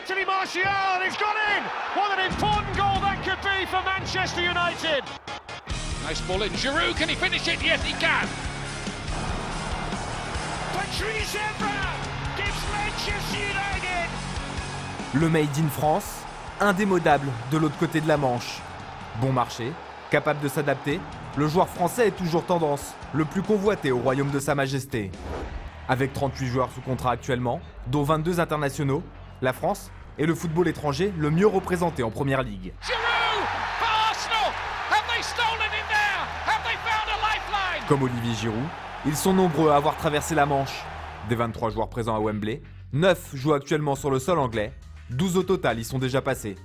Anthony Martial, and he's gone in! What an important goal that could be for Manchester United! Nice ball in. Giroud, can he finish it? Yes, he can! Patrice Evra gives Manchester United! Le Made in France, indémodable de l'autre côté de la Manche. Bon marché, capable de s'adapter, le joueur français est toujours tendance, le plus convoité au royaume de Sa Majesté. Avec 38 joueurs sous contrat actuellement, dont 22 internationaux, la France est le football étranger le mieux représenté en Première Ligue. Giroud for Arsenal! Have they stolen in there? Have they found a lifeline? Comme Olivier Giroud, ils sont nombreux à avoir traversé la Manche. Des 23 joueurs présents à Wembley, 9 jouent actuellement sur le sol anglais, 12 au total y sont déjà passés.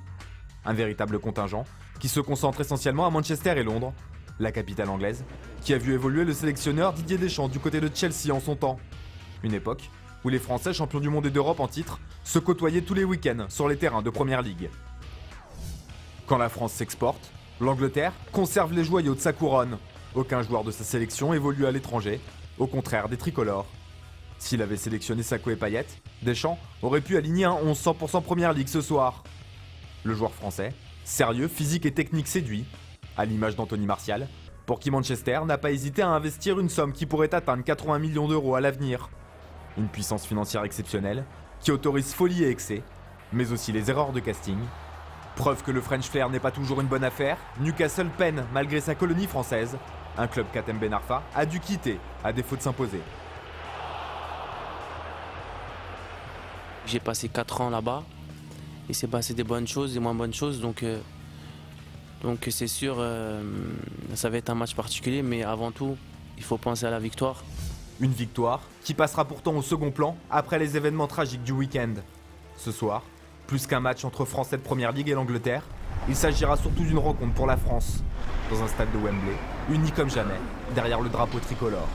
Un véritable contingent qui se concentre essentiellement à Manchester et Londres, la capitale anglaise, qui a vu évoluer le sélectionneur Didier Deschamps du côté de Chelsea en son temps. Une époque où les Français, champions du monde et d'Europe en titre, se côtoyaient tous les week-ends sur les terrains de Première Ligue. Quand la France s'exporte, l'Angleterre conserve les joyaux de sa couronne. Aucun joueur de sa sélection évolue à l'étranger, au contraire des tricolores. S'il avait sélectionné Sakho et Payet, Deschamps aurait pu aligner un 11 100% Première Ligue ce soir. Le joueur français, sérieux, physique et technique séduit, à l'image d'Anthony Martial, pour qui Manchester n'a pas hésité à investir une somme qui pourrait atteindre 80 millions d'euros à l'avenir. Une puissance financière exceptionnelle qui autorise folie et excès, mais aussi les erreurs de casting. Preuve que le French Flair n'est pas toujours une bonne affaire, Newcastle peine malgré sa colonie française. Un club qu'Hatem Ben Arfa a dû quitter à défaut de s'imposer. J'ai passé 4 ans là-bas. Il s'est passé des bonnes choses, des moins bonnes choses. Donc c'est sûr, ça va être un match particulier. Mais avant tout, il faut penser à la victoire. Une victoire qui passera pourtant au second plan après les événements tragiques du week-end. Ce soir, plus qu'un match entre Français de Première Ligue et l'Angleterre, il s'agira surtout d'une rencontre pour la France. Dans un stade de Wembley, uni comme jamais, derrière le drapeau tricolore.